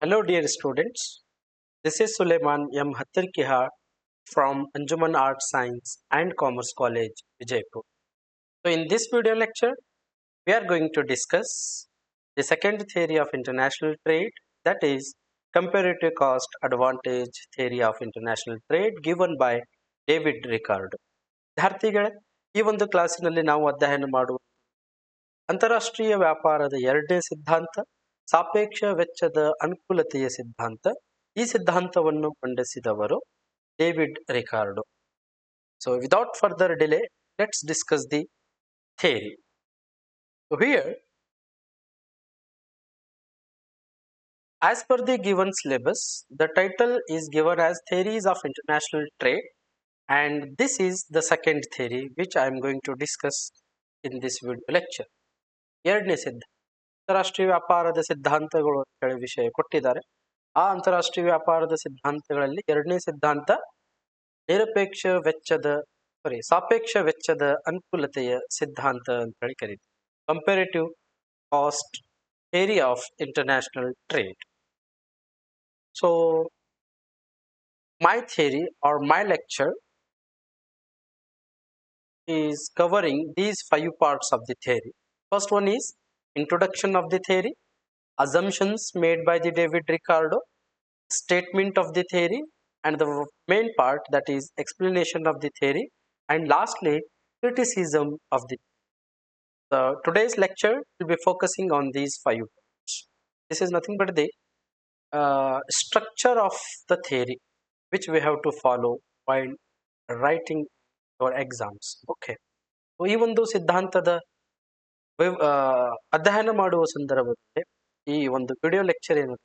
Hello, dear students. This is Suleiman M. Hattarkihar from Anjuman Art Science and Commerce College, Vijaypur. So, in this video lecture, we are going to discuss the second theory of international trade, that is, comparative cost advantage theory of international trade, given by David record. ವಿದ್ಯಾರ್ಥಿಗಳೇ, ಈ ಒಂದು ಕ್ಲಾಸಿನಲ್ಲಿ ನಾವು ಅಧ್ಯಯನ ಮಾಡುವ ಅಂತಾರಾಷ್ಟ್ರೀಯ ವ್ಯಾಪಾರದ ಎರಡನೇ ಸಿದ್ಧಾಂತ ಸಾಪೇಕ್ಷ ವೆಚ್ಚದ ಅನುಕೂಲತೆಯ ಸಿದ್ಧಾಂತ. ಈ ಸಿದ್ಧಾಂತವನ್ನು ಮಂಡಿಸಿದವರು David Ricardo. So without further delay, let's discuss the theory. Here, as per the given syllabus, the title is given as Theories of International Trade, and this is the second theory which I am going to discuss in this video lecture. ಎರಡನೇ ಸಿದ್ಧಾಂತ ಅಂತಾರಾಷ್ಟ್ರೀಯ ವ್ಯಾಪಾರದ ಸಿದ್ಧಾಂತಗಳು ಅಂತ ಹೇಳಿ ವಿಷಯ ಕೊಟ್ಟಿದ್ದಾರೆ. ಆ ಅಂತಾರಾಷ್ಟ್ರೀಯ ವ್ಯಾಪಾರದ ಸಿದ್ಧಾಂತಗಳಲ್ಲಿ ಎರಡನೇ ಸಿದ್ಧಾಂತ ಸಾಪೇಕ್ಷ ವೆಚ್ಚದ ಅನುಕೂಲತೆಯ ಸಿದ್ಧಾಂತ ಅಂತ ಹೇಳಿ ಕರೀತೀವಿ. Comparative cost theory of international trade. So my theory or my lecture is covering these 5 parts of the theory. First one is introduction of the theory, assumptions made by the David Ricardo, statement of the theory, and the main part, that is explanation of the theory, and lastly criticism of the today's lecture will be focusing on these 5 parts. This is nothing but the structure of the theory which we have to follow while writing our exams. Okay, so ಈ ಒಂದು ಸಿದ್ಧಾಂತದ ಅಧ್ಯಯನ ಮಾಡುವ ಸಂದರ್ಭದಲ್ಲಿ ಈ ಒಂದು video lecture ಏನು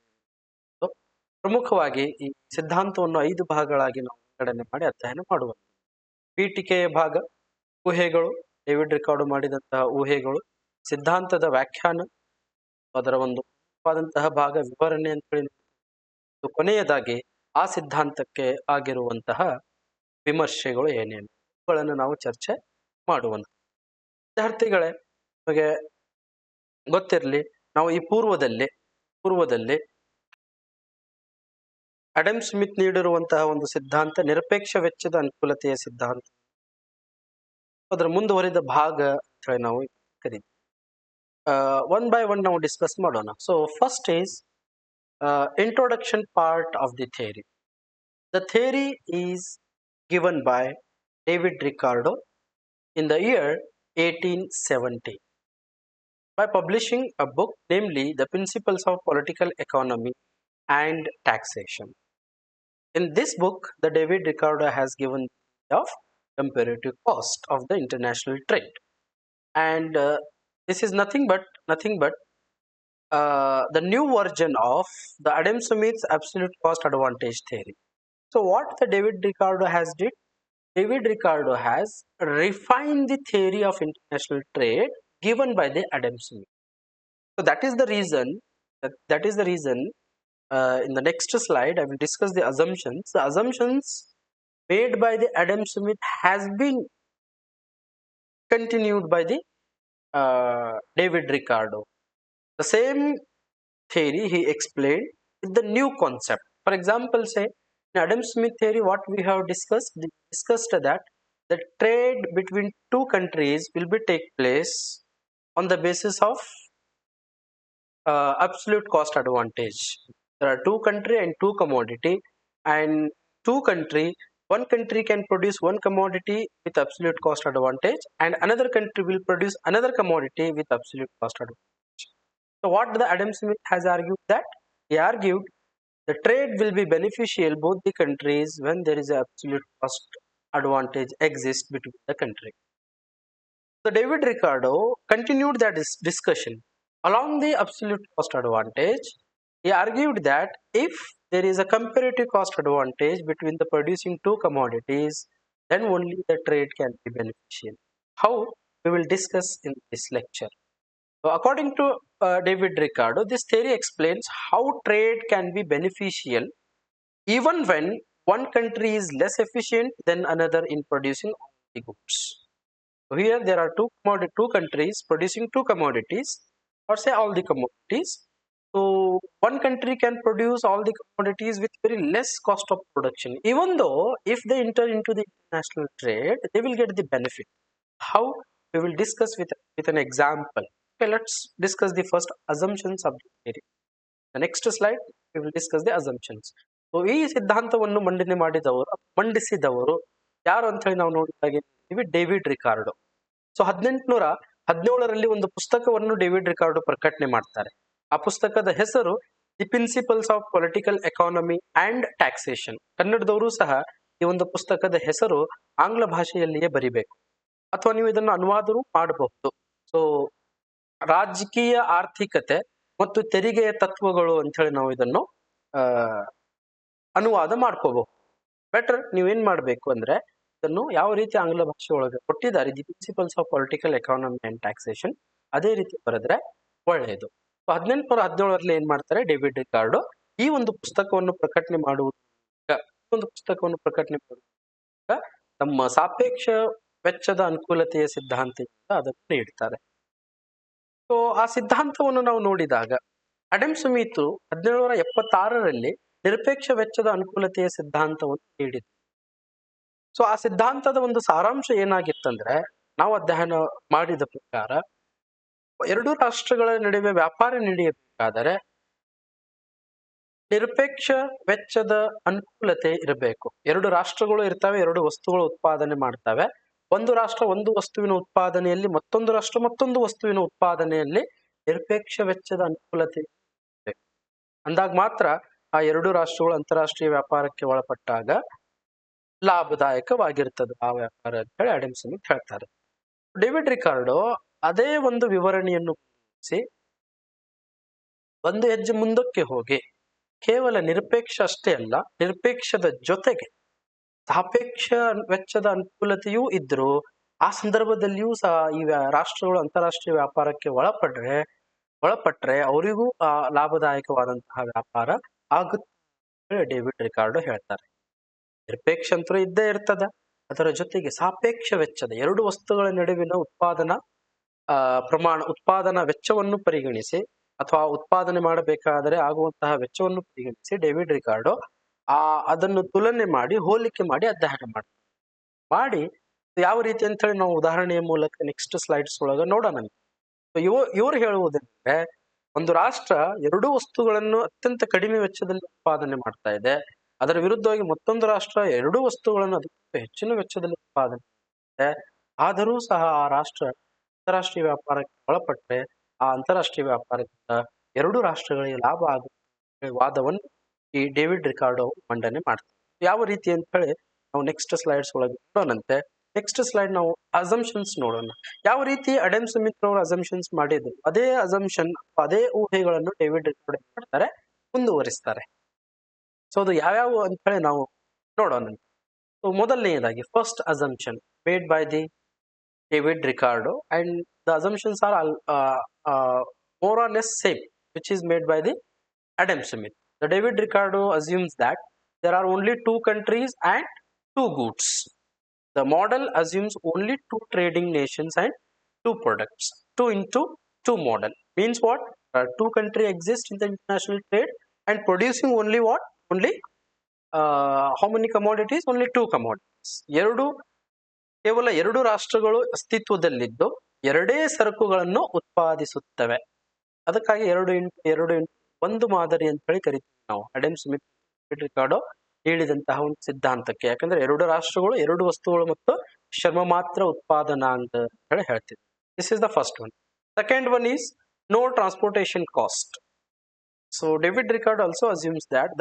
ಪ್ರಮುಖವಾಗಿ ಈ ಸಿದ್ಧಾಂತವನ್ನು 5 ಭಾಗಗಳಾಗಿ ನಾವು ವಿಂಗಡಣೆ ಮಾಡಿ ಅಧ್ಯಯನ ಮಾಡುವ. ಪೀಠಿಕೆಯ ಭಾಗ, ಊಹೆಗಳು, ಡೇವಿಡ್ ರಿಕಾರ್ಡೋ ಮಾಡಿದಂತಹ ಊಹೆಗಳು, ಸಿದ್ಧಾಂತದ ವ್ಯಾಖ್ಯಾನ, ಅದರ ಒಂದು ಮುಖ್ಯವಾದಂತಹ ಭಾಗ ವಿವರಣೆ ಅಂತ ಹೇಳಿ, ಕೊನೆಯದಾಗಿ ಆ ಸಿದ್ಧಾಂತಕ್ಕೆ ಆಗಿರುವಂತಹ ವಿಮರ್ಶೆಗಳು ಏನೇನು ಇವುಗಳನ್ನು ನಾವು ಚರ್ಚೆ ಮಾಡುವಂತ. ವಿದ್ಯಾರ್ಥಿಗಳೇ, ನಿಮಗೆ ಗೊತ್ತಿರಲಿ, ನಾವು ಈ ಪೂರ್ವದಲ್ಲಿ ಅಡಮ್ ಸ್ಮಿತ್ ನೀಡಿರುವಂತಹ ಒಂದು ಸಿದ್ಧಾಂತ ನಿರಪೇಕ್ಷ ವೆಚ್ಚದ ಅನುಕೂಲತೆಯ ಸಿದ್ಧಾಂತ, ಅದರ ಮುಂದುವರಿದ ಭಾಗ ಅಂತ ಹೇಳಿ ನಾವು ಕರೀತೀವಿ. ಒನ್ ಬೈ ಒನ್ ನಾವು ಡಿಸ್ಕಸ್ ಮಾಡೋಣ. So first is introduction part of the theory. The theory is given by David Ricardo in the year 1870 by publishing a book, namely The Principles of Political Economy and Taxation. In this book, the David Ricardo has given of comparative cost of the international trade, and this is nothing but the new version of the Adam Smith's absolute cost advantage theory. So what the David Ricardo has did? David Ricardo has refined the theory of international trade given by the Adam Smith. So that is the reason. In the next slide, I will discuss the assumptions. The assumptions made by the Adam Smith has been continued by the David Ricardo. The same theory he explained with the new concept. For example, say in Adam Smith theory, what we have discussed that the trade between two countries will be take place on the basis of absolute cost advantage. There are two country and two commodity, and one country can produce one commodity with absolute cost advantage, and another country will produce another commodity with absolute cost advantage. So what the Adam Smith has argued that? He argued the trade will be beneficial both the countries when there is an absolute cost advantage exists between the country. So David Ricardo continued that discussion. Along the absolute cost advantage, he argued that if there is a comparative cost advantage between the producing two commodities, then only the trade can be beneficial. How? We will discuss in this lecture. So according to David Ricardo, this theory explains how trade can be beneficial even when one country is less efficient than another in producing the goods. So here there are two countries producing two commodities, or say all the commodities. So one country can produce all the commodities with very less cost of production. Even though if they enter into the international trade, they will get the benefit. How? We will discuss with an example. Okay, let's discuss the first assumptions of the theory. The next slide, we will discuss the assumptions. So ಈ ಸಿದ್ಧಾಂತವನ್ನು ಮಂಡಿಸಿದವರು ಯಾರು ಅಂತ ಹೇಳಿ ನಾವು ನೋಡಿದಾಗ David Ricardo. So 1817ರಲ್ಲಿ ಒಂದು ಪುಸ್ತಕವನ್ನು David Ricardo ಪ್ರಕಟಣೆ ಮಾಡ್ತಾರೆ. ಆ ಪುಸ್ತಕದ ಹೆಸರು the principles of political economy and taxation. ಕನ್ನಡದವರು ಸಹ ಈ ಒಂದು ಪುಸ್ತಕದ ಹೆಸರು ಆಂಗ್ಲ ಭಾಷೆಯಲ್ಲಿಯೇ ಬರಿಬೇಕು, ಅಥವಾ ನೀವು ಇದನ್ನು ಅನುವಾದವೂ ಮಾಡಬಹುದು. ಸೊ ರಾಜಕೀಯ ಆರ್ಥಿಕತೆ ಮತ್ತು ತೆರಿಗೆಯ ತತ್ವಗಳು ಅಂತ ಹೇಳಿ ನಾವು ಇದನ್ನು ಅನುವಾದ ಮಾಡ್ಕೋಬಹುದು. ಬೆಟರ್ ನೀವೇನ್ ಮಾಡ್ಬೇಕು ಅಂದ್ರೆ ಇದನ್ನು ಯಾವ ರೀತಿ ಆಂಗ್ಲ ಭಾಷೆ ಒಳಗೆ ಕೊಟ್ಟಿದ್ದಾರೆ, the principles of political economy and taxation, ಅದೇ ರೀತಿ ಬರೆದ್ರೆ ಒಳ್ಳೆಯದು. 1817ರಲ್ಲಿ ಏನ್ ಮಾಡ್ತಾರೆ, ಡೇವಿಡ್ ರಿಕಾರ್ಡೋ ಈ ಒಂದು ಪುಸ್ತಕವನ್ನು ಪ್ರಕಟಣೆ ಮಾಡುವಾಗ ತಮ್ಮ ಸಾಪೇಕ್ಷ ವೆಚ್ಚದ ಅನುಕೂಲತೆಯ ಸಿದ್ಧಾಂತದಿಂದ ಅದನ್ನು ನೀಡ್ತಾರೆ. ಸೊ ಆ ಸಿದ್ಧಾಂತವನ್ನು ನಾವು ನೋಡಿದಾಗ ಅಡಮ್ ಸ್ಮಿತ್ 1776ರಲ್ಲಿ ನಿರಪೇಕ್ಷ ವೆಚ್ಚದ ಅನುಕೂಲತೆಯ ಸಿದ್ಧಾಂತವನ್ನು ನೀಡಿದ್ರು. ಸೊ ಆ ಸಿದ್ಧಾಂತದ ಒಂದು ಸಾರಾಂಶ ಏನಾಗಿತ್ತಂದ್ರೆ, ನಾವು ಅಧ್ಯಯನ ಮಾಡಿದ ಪ್ರಕಾರ ಎರಡು ರಾಷ್ಟ್ರಗಳ ನಡುವೆ ವ್ಯಾಪಾರ ನಡೆಯಬೇಕಾದರೆ ನಿರಪೇಕ್ಷ ವೆಚ್ಚದ ಅನುಕೂಲತೆ ಇರಬೇಕು. ಎರಡು ರಾಷ್ಟ್ರಗಳು ಇರ್ತವೆ, ಎರಡು ವಸ್ತುಗಳು ಉತ್ಪಾದನೆ ಮಾಡ್ತವೆ. ಒಂದು ರಾಷ್ಟ್ರ ಒಂದು ವಸ್ತುವಿನ ಉತ್ಪಾದನೆಯಲ್ಲಿ, ಮತ್ತೊಂದು ರಾಷ್ಟ್ರ ಮತ್ತೊಂದು ವಸ್ತುವಿನ ಉತ್ಪಾದನೆಯಲ್ಲಿ ನಿರಪೇಕ್ಷ ವೆಚ್ಚದ ಅನುಕೂಲತೆ ಇರಬೇಕು. ಅಂದಾಗ ಮಾತ್ರ ಆ ಎರಡು ರಾಷ್ಟ್ರಗಳು ಅಂತಾರಾಷ್ಟ್ರೀಯ ವ್ಯಾಪಾರಕ್ಕೆ ಒಳಪಟ್ಟಾಗ ಲಾಭದಾಯಕವಾಗಿರ್ತದೆ ಆ ವ್ಯಾಪಾರ ಅಂತ ಹೇಳಿ ಅಡಮ್ ಸ್ಮಿತ್ ಹೇಳ್ತಾರೆ. ಡೇವಿಡ್ ರಿಕಾರ್ಡೋ ಅದೇ ಒಂದು ವಿವರಣೆಯನ್ನು ಒಂದು ಹೆಜ್ಜೆ ಮುಂದಕ್ಕೆ ಹೋಗಿ ಕೇವಲ ನಿರಪೇಕ್ಷ ಅಷ್ಟೇ ಅಲ್ಲ, ನಿರಪೇಕ್ಷದ ಜೊತೆಗೆ ಸಾಪೇಕ್ಷ ವೆಚ್ಚದ ಅನುಕೂಲತೆಯೂ ಇದ್ರು ಆ ಸಂದರ್ಭದಲ್ಲಿಯೂ ಸಹ ಈ ರಾಷ್ಟ್ರಗಳು ಅಂತಾರಾಷ್ಟ್ರೀಯ ವ್ಯಾಪಾರಕ್ಕೆ ಒಳಪಟ್ರೆ ಅವರಿಗೂ ಲಾಭದಾಯಕವಾದಂತಹ ವ್ಯಾಪಾರ ಆಗುತ್ತೆ ಡೇವಿಡ್ ರಿಕಾರ್ಡೋ ಹೇಳ್ತಾರೆ. ನಿರಪೇಕ್ಷ ಅಂತೂ ಇದ್ದೇ ಇರ್ತದ, ಅದರ ಜೊತೆಗೆ ಸಾಪೇಕ್ಷ ವೆಚ್ಚದ ಎರಡು ವಸ್ತುಗಳ ನಡುವಿನ ಉತ್ಪಾದನಾ ವೆಚ್ಚವನ್ನು ಪರಿಗಣಿಸಿ ಅಥವಾ ಉತ್ಪಾದನೆ ಮಾಡಬೇಕಾದರೆ ಆಗುವಂತಹ ವೆಚ್ಚವನ್ನು ಪರಿಗಣಿಸಿ ಡೇವಿಡ್ ರಿಕಾರ್ಡೋ ಅದನ್ನು ತುಲನೆ ಮಾಡಿ ಹೋಲಿಕೆ ಮಾಡಿ ಅಧ್ಯಯನ ಮಾಡಿ ಯಾವ ರೀತಿ ಅಂತ ಹೇಳಿ ನಾವು ಉದಾಹರಣೆಯ ಮೂಲಕ ನೆಕ್ಸ್ಟ್ ಸ್ಲೈಡ್ಸ್ ಒಳಗೆ ನೋಡೋಣ. ಇವರು ಹೇಳುವುದಂದ್ರೆ, ಒಂದು ರಾಷ್ಟ್ರ ಎರಡು ವಸ್ತುಗಳನ್ನು ಅತ್ಯಂತ ಕಡಿಮೆ ವೆಚ್ಚದಲ್ಲಿ ಉತ್ಪಾದನೆ ಮಾಡ್ತಾ ಇದೆ, ಅದರ ವಿರುದ್ಧವಾಗಿ ಮತ್ತೊಂದು ರಾಷ್ಟ್ರ ಎರಡು ವಸ್ತುಗಳನ್ನು ಅದಕ್ಕಿಂತ ಹೆಚ್ಚಿನ ವೆಚ್ಚದಲ್ಲಿ ಉತ್ಪಾದನೆ ಇದೆ. ಆದರೂ ಸಹ ಆ ರಾಷ್ಟ್ರ ಅಂತಾರಾಷ್ಟ್ರೀಯ ವ್ಯಾಪಾರಕ್ಕೆ ಒಳಪಟ್ಟರೆ ಆ ಅಂತಾರಾಷ್ಟ್ರೀಯ ವ್ಯಾಪಾರದಿಂದ ಎರಡು ರಾಷ್ಟ್ರಗಳಿಗೆ ಲಾಭ ಆಗುತ್ತೆ ವಾದವನ್ನು ಈ ಡೇವಿಡ್ ರಿಕಾರ್ಡೋ ಮಂಡನೆ ಮಾಡ್ತಾರೆ. ಯಾವ ರೀತಿ ಅಂತ ಹೇಳಿ ನಾವು ನೆಕ್ಸ್ಟ್ ಸ್ಲೈಡ್ಸ್ ಒಳಗೆ ನೋಡೋಣಂತೆ. ನೆಕ್ಸ್ಟ್ ಸ್ಲೈಡ್ ನಾವು ಅಸಂಪ್ಷನ್ಸ್ ನೋಡೋಣ. ಯಾವ ರೀತಿ ಅಡಮ್ ಸ್ಮಿತ್ ಅವರು ಅಸಂಪ್ಷನ್ಸ್ ಮಾಡಿದ್ರು, ಅದೇ ಅಸಂಪ್ಷನ್ ಅದೇ ಊಹೆಗಳನ್ನು ಡೇವಿಡ್ ರಿಕಾರ್ಡೋ ಮಾಡ್ತಾರೆ, ಮುಂದುವರಿಸ್ತಾರೆ. ಸೊ ಅದು ಯಾವ್ಯಾವ ಅಂತ ಹೇಳಿ ನಾವು ನೋಡೋಣ. ಸೊ ಮೊದಲನೆಯದಾಗಿ first assumption made by the David Ricardo, and the assumptions are more or less same, which is made by the Adam Smith. The David Ricardo assumes that there are only two countries and two goods. The model assumes only two trading nations and two products. 2 into 2 model means what? Two countries exist in the international trade and producing only what? Only how many commodities? Only two commodities. ಕೇವಲ ಎರಡು ರಾಷ್ಟ್ರಗಳು ಅಸ್ತಿತ್ವದಲ್ಲಿದ್ದು ಎರಡೇ ಸರಕುಗಳನ್ನು ಉತ್ಪಾದಿಸುತ್ತವೆ. ಅದಕ್ಕಾಗಿ 2x2 ಮಾದರಿ ಅಂತ ಹೇಳಿ ಕರಿತೀವಿ ನಾವು ಅಡಮ್ ಸ್ಮಿತ್ ರಿಕಾರ್ಡೋ ಹೇಳಿದಂತಹ ಒಂದು ಸಿದ್ಧಾಂತಕ್ಕೆ. ಯಾಕಂದ್ರೆ ಎರಡು ರಾಷ್ಟ್ರಗಳು ಎರಡು ವಸ್ತುಗಳು ಮತ್ತು ಶ್ರಮ ಮಾತ್ರ ಉತ್ಪಾದನಾ ಅಂತ ಹೇಳಿ ಹೇಳ್ತೀವಿ. This is the first one. Second one is no transportation cost. So David Ricardo also assumes that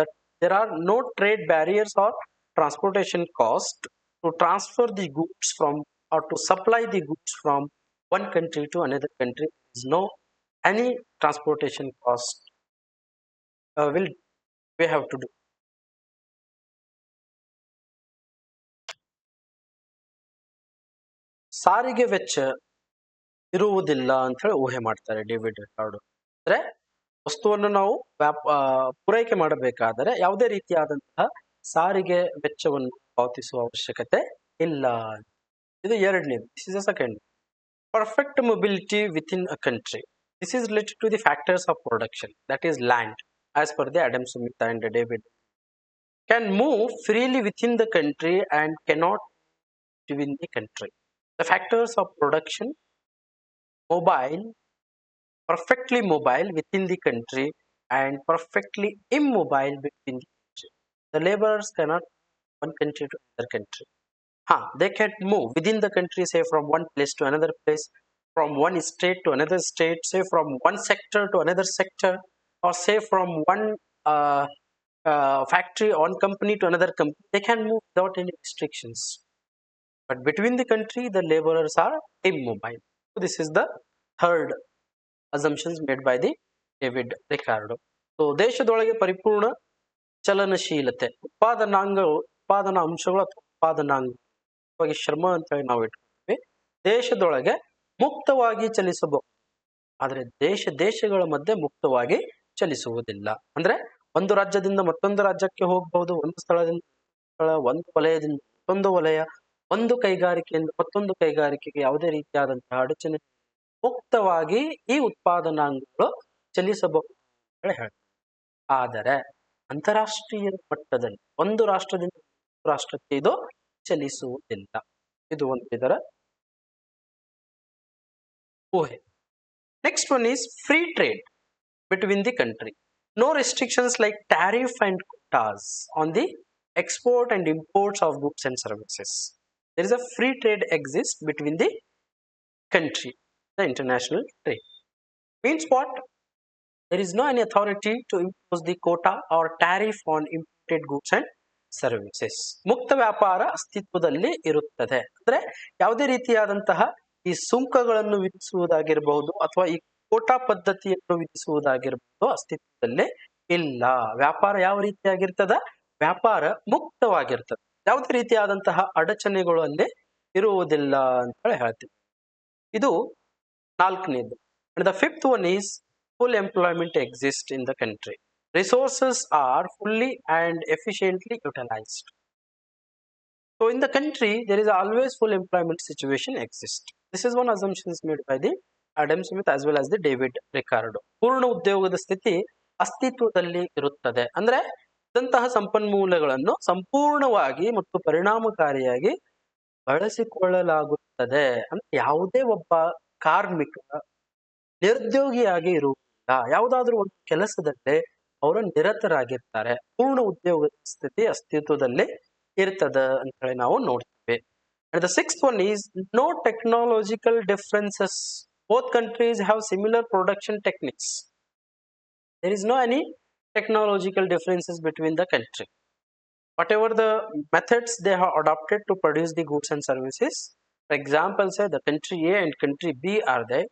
there are no trade barriers or transportation cost to transfer the goods from or to supply the goods from one country to another country. There is no any transportation cost we have to do. ಸಾರಿಗೆ ವೆಚ್ಚ ಇರುವುದಿಲ್ಲ ಅಂತ ಹೇಳಿ ಊಹೆ ಮಾಡ್ತಾರೆ David Ricardo. ಅಂದ್ರೆ ವಸ್ತುವನ್ನು ನಾವು ಪೂರೈಕೆ ಮಾಡಬೇಕಾದರೆ ಯಾವುದೇ ರೀತಿಯಾದಂತಹ ಸಾರಿಗೆ ವೆಚ್ಚವನ್ನು ಪಾವತಿಸುವ ಅವಶ್ಯಕತೆ ಇಲ್ಲ. ಇದು ಎರಡನೇದು. This is the second. Perfect mobility with in a country. This is related to the factors of production, that is land, as per the Adam Smith and David. Can move freely within the country and cannot within the country. The factors of production, mobile, perfectly mobile within the country and perfectly immobile between the country. The laborers cannot one country to another country. They can move within the country, say from one place to another place, from one state to another state, say from one sector to another sector, or say from one factory, one company to another company. They can move without any restrictions. But between the country, the laborers are immobile. So this is the third assumptions made by the David Ricardo. So ದೇಶದೊಳಗೆ ಪರಿಪೂರ್ಣ ಚಲನಶೀಲತೆ ಉತ್ಪಾದನಾ ಅಂಶಗಳು ಅಥವಾ ಉತ್ಪಾದನಾಂಗ ಶ್ರಮ ಅಂತ ಹೇಳಿ ನಾವು ಇಟ್ಕೊಳ್ತೀವಿ. ದೇಶದೊಳಗೆ ಮುಕ್ತವಾಗಿ ಚಲಿಸಬಹುದು, ಆದರೆ ದೇಶಗಳ ಮಧ್ಯೆ ಮುಕ್ತವಾಗಿ ಚಲಿಸುವುದಿಲ್ಲ. ಅಂದ್ರೆ ಒಂದು ರಾಜ್ಯದಿಂದ ಮತ್ತೊಂದು ರಾಜ್ಯಕ್ಕೆ ಹೋಗಬಹುದು, ಒಂದು ಸ್ಥಳದಿಂದ ಒಂದು ವಲಯದಿಂದ ಮತ್ತೊಂದು ವಲಯ, ಒಂದು ಕೈಗಾರಿಕೆಯಿಂದ ಮತ್ತೊಂದು ಕೈಗಾರಿಕೆಗೆ ಯಾವುದೇ ರೀತಿಯಾದಂತಹ ಅಡಚಣೆ ಮುಕ್ತವಾಗಿ ಈ ಉತ್ಪಾದನಾಂಗಗಳು ಚಲಿಸಬಹುದು ಅಂತ ಹೇಳ್ತಾರೆ. ಆದರೆ ಅಂತಾರಾಷ್ಟ್ರೀಯ ಮಟ್ಟದಲ್ಲಿ ಒಂದು ರಾಷ್ಟ್ರದಿಂದ ರಾಷ್ಟ್ರಕ್ಕೆ ಇದು ಚಲಿಸುವುದಿಲ್ಲ. ಇದು ಒಂದು ಇದರ ಊಹೆ. Next one is free trade between the country. No restrictions like tariff and quotas on the export and imports of goods and services. There is a free trade exists between the country, the international trade. Means what? There is no any authority to impose the quota or tariff on imported goods and services. ಮುಕ್ತ ವ್ಯಾಪಾರ ಅಸ್ತಿತ್ವದಲ್ಲಿ ಇರುತ್ತದೆ. ಅಂದ್ರೆ ಯಾವುದೇ ರೀತಿಯಾದಂತಹ ಈ ಸುಂಕಗಳನ್ನು ವಿಧಿಸುವುದಾಗಿರಬಹುದು ಅಥವಾ ಈ ಕೋಟಾ ಪದ್ಧತಿಯನ್ನು ವಿಧಿಸುವುದಾಗಿರಬಹುದು ಅಸ್ತಿತ್ವದಲ್ಲೇ ಇಲ್ಲ. ವ್ಯಾಪಾರ ಯಾವ ರೀತಿಯಾಗಿರ್ತದ? ವ್ಯಾಪಾರ ಮುಕ್ತವಾಗಿರ್ತದೆ. ಯಾವುದೇ ರೀತಿಯಾದಂತಹ ಅಡಚಣೆಗಳು ಅಲ್ಲಿ ಇರುವುದಿಲ್ಲ ಅಂತ ಹೇಳ್ತೀವಿ. ಇದು ನಾಲ್ಕನೇದು. And the fifth one is full employment exists in the country. Resources are fully and efficiently utilized. So in the country, there is always full employment situation exists. This is one assumption is made by the Adam Smith as well as the David Ricardo. ಪೂರ್ಣ ಉದ್ಯೋಗದ ಸ್ಥಿತಿ ಅಸ್ತಿತ್ವದಲ್ಲಿ ಇರುತ್ತದೆ. ಅಂದ್ರೆ ಇದಂತಹ ಸಂಪನ್ಮೂಲಗಳನ್ನು ಸಂಪೂರ್ಣವಾಗಿ ಮತ್ತು ಪರಿಣಾಮಕಾರಿಯಾಗಿ ಬಳಸಿಕೊಳ್ಳಲಾಗುತ್ತದೆ. ಅಂದ್ರೆ ಯಾವುದೇ ಒಬ್ಬ ಕಾರ್ಮಿಕ ನಿರುದ್ಯೋಗಿಯಾಗಿ ಇರುವುದಿಲ್ಲ. ಯಾವುದಾದ್ರೂ ಒಂದು ಕೆಲಸದಲ್ಲೇ ಅವರು ನಿರತರಾಗಿರ್ತಾರೆ. ಪೂರ್ಣ ಉದ್ಯೋಗದ ಸ್ಥಿತಿ ಅಸ್ತಿತ್ವದಲ್ಲಿ ಇರ್ತದೆ ಅಂತ ಹೇಳಿ ನಾವು ನೋಡ್ತೀವಿ. And the sixth one is no technological differences. Both countries have similar production techniques. There is no any technological differences between the country. Whatever the methods they have adopted to produce the goods and services, for example, say the country A and country B are there.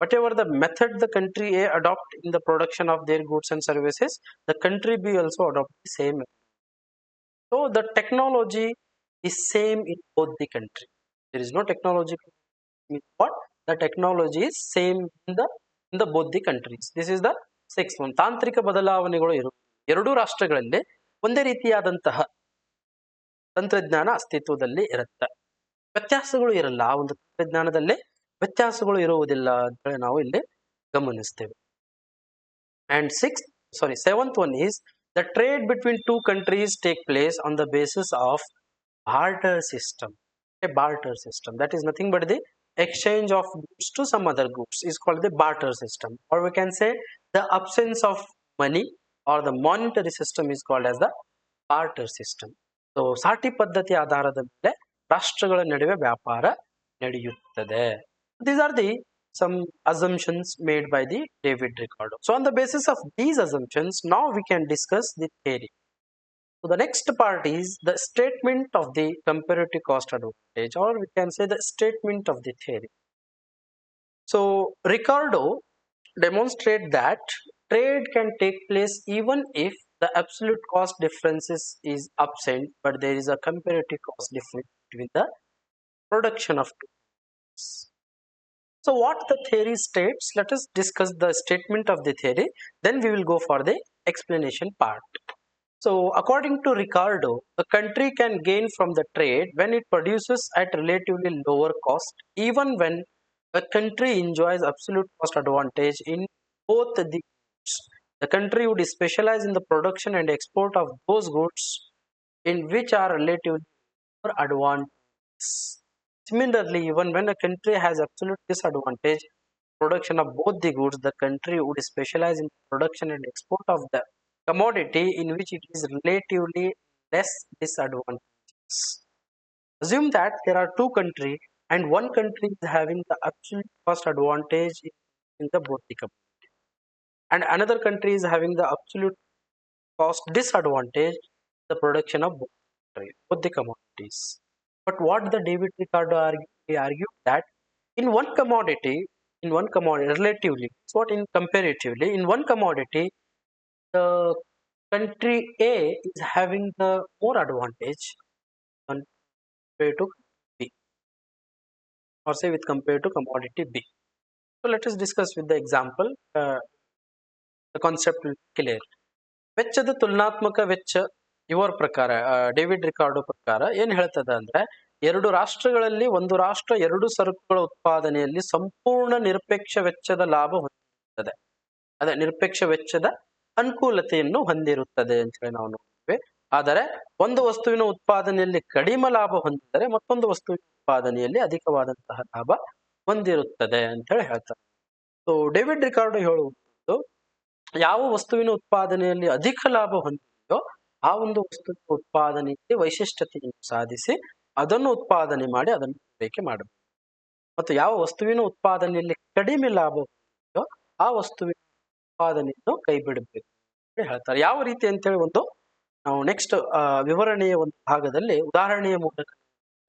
Whatever the method the country A adopt in the production of their goods and services, the country B also adopt the same. So the technology is same in both the country. There is no technological what? The technology is same in the both the countries. This is the sixth one. ತಾಂತ್ರಿಕ ಬದಲಾವಣೆಗಳು ಎರಡೂ ರಾಷ್ಟ್ರಗಳಲ್ಲಿ ಒಂದೇ ರೀತಿಯಾದಂತಹ ತಂತ್ರಜ್ಞಾನ ಅಸ್ತಿತ್ವದಲ್ಲಿ ಇರುತ್ತೆ. ವ್ಯತ್ಯಾಸಗಳು ಇರಲ್ಲ. ಆ ಒಂದು ತಂತ್ರಜ್ಞಾನದಲ್ಲಿ ವ್ಯತ್ಯಾಸಗಳು ಇರುವುದಿಲ್ಲ ಅಂತ ಹೇಳಿ ನಾವು ಇಲ್ಲಿ ಗಮನಿಸ್ತೇವೆ. And seventh one is the trade between two countries take place on the basis of barter system. A barter system, that is nothing but the exchange of goods to some other goods, is called the barter system, or we can say the absence of money or the monetary system is called as the barter system. So ಸಾಟಿ ಪದ್ಧತಿ ಆಧಾರದ ಮೇಲೆ ರಾಷ್ಟ್ರಗಳ ನಡುವೆ ವ್ಯಾಪಾರ ನಡೆಯುತ್ತದೆ. These are the some assumptions made by the David Ricardo. So on the basis of these assumptions, now we can discuss the theory. So the next part is the statement of the comparative cost advantage, or we can say the statement of the theory. So Ricardo demonstrates that trade can take place even if the absolute cost differences is absent, but there is a comparative cost difference between the production of two. So what the theory states, let us discuss the statement of the theory, then we will go for the explanation part. So according to Ricardo, a country can gain from the trade when it produces at relatively lower cost, even when a country enjoys absolute cost advantage in both the goods. The country would specialize in the production and export of those goods in which are relatively more advantageous. Similarly, even when a country has absolute disadvantage production of both the goods, the country would specialize in production and export of the commodity in which it is relatively less disadvantageous. Assume that there are two countries and one country is having the absolute cost advantage in the both the commodity, and another country is having the absolute cost disadvantage in the production of both the commodities. But what the David Ricardo argued, he argued that in one commodity, relatively, it's what in comparatively, in one commodity, the country A is having the more advantage compared to B, or say with compared to commodity B. So let us discuss with the example. The concept will be clear. ವೆಚ್ಚದ ತುಲನಾತ್ಮಕ ವೆಚ್ಚ ಇವರ ಪ್ರಕಾರ David Ricardo ಪ್ರಕಾರ ಏನ್ ಹೇಳ್ತದ ಅಂದ್ರೆ ಎರಡು ರಾಷ್ಟ್ರಗಳಲ್ಲಿ ಒಂದು ರಾಷ್ಟ್ರ ಎರಡು ಸರಕುಗಳ ಉತ್ಪಾದನೆಯಲ್ಲಿ ಸಂಪೂರ್ಣ ನಿರಪೇಕ್ಷ ವೆಚ್ಚದ ಲಾಭ ಹೊಂದಿರುತ್ತದೆ. ಅದೇ ನಿರಪೇಕ್ಷ ವೆಚ್ಚದ ಅನುಕೂಲತೆಯನ್ನು ಹೊಂದಿರುತ್ತದೆ ಅಂತ ಹೇಳಿ ನಾವು ನೋಡ್ತೇವೆ. ಆದರೆ ಒಂದು ವಸ್ತುವಿನ ಉತ್ಪಾದನೆಯಲ್ಲಿ ಕಡಿಮೆ ಲಾಭ ಹೊಂದಿದರೆ ಮತ್ತೊಂದು ವಸ್ತುವಿನ ಉತ್ಪಾದನೆಯಲ್ಲಿ ಅಧಿಕವಾದಂತಹ ಲಾಭ ಹೊಂದಿರುತ್ತದೆ ಅಂತ ಹೇಳಿ ಹೇಳ್ತಾರೆ. ಸೊ ಡೇವಿಡ್ ರಿಕಾರ್ಡೋ ಹೇಳುವುದು ಯಾವ ವಸ್ತುವಿನ ಉತ್ಪಾದನೆಯಲ್ಲಿ ಅಧಿಕ ಲಾಭ ಹೊಂದಿದೆಯೋ ಆ ಒಂದು ವಸ್ತುವಿನ ಉತ್ಪಾದನೆಯಲ್ಲಿ ವೈಶಿಷ್ಟ್ಯತೆಯನ್ನು ಸಾಧಿಸಿ ಅದನ್ನು ಉತ್ಪಾದನೆ ಮಾಡಿ ಅದನ್ನು ಪೂರೈಕೆ ಮಾಡಬೇಕು. ಮತ್ತು ಯಾವ ವಸ್ತುವಿನ ಉತ್ಪಾದನೆಯಲ್ಲಿ ಕಡಿಮೆ ಲಾಭ ಹೊಂದಿದೆಯೋ ಆ ವಸ್ತುವಿನ ಉತ್ಪಾದನೆಯನ್ನು ಕೈ ಬಿಡಬೇಕು ಅಂತ ಹೇಳ್ತಾರೆ. ಯಾವ ರೀತಿ ಅಂತೇಳಿ ಒಂದು ನಾವು ನೆಕ್ಸ್ಟ್ ವಿವರಣೆಯ ಒಂದು ಭಾಗದಲ್ಲಿ ಉದಾಹರಣೆಯ ಮೂಲಕ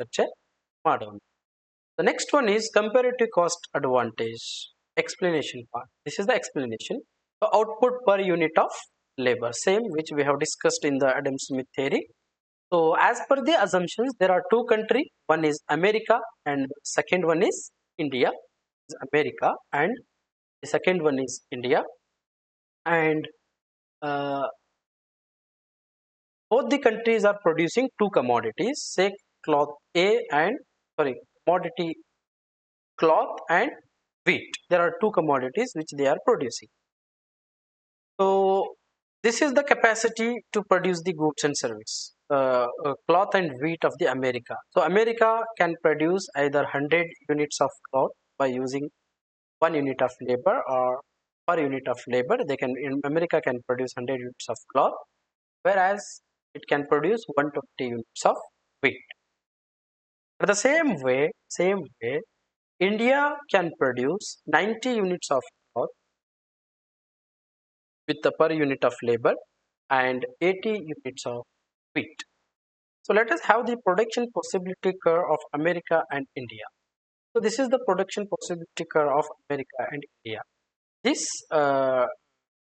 ಚರ್ಚೆ ಮಾಡೋಣ. The next one is comparative cost advantage explanation part. This is the explanation. The output per unit of labor, same which we have discussed in the Adam Smith theory. So as per the assumptions, there are two countries. One is America and second one is India. America and the second one is India. And both the countries are producing two commodities, say cloth A and commodity cloth and wheat. There are two commodities which they are producing. So this is the capacity to produce the goods and service, cloth and wheat of the America. So America can produce either 100 units of cloth by using 1 unit of labor, or per unit of labor America can produce 100 units of cloth, whereas it can produce 120 units of wheat. But the same way India can produce 90 units of cloth with the per unit of labor and 80 units of wheat. So let us have the production possibility curve of America and India. So this is the production possibility curve of America and India. This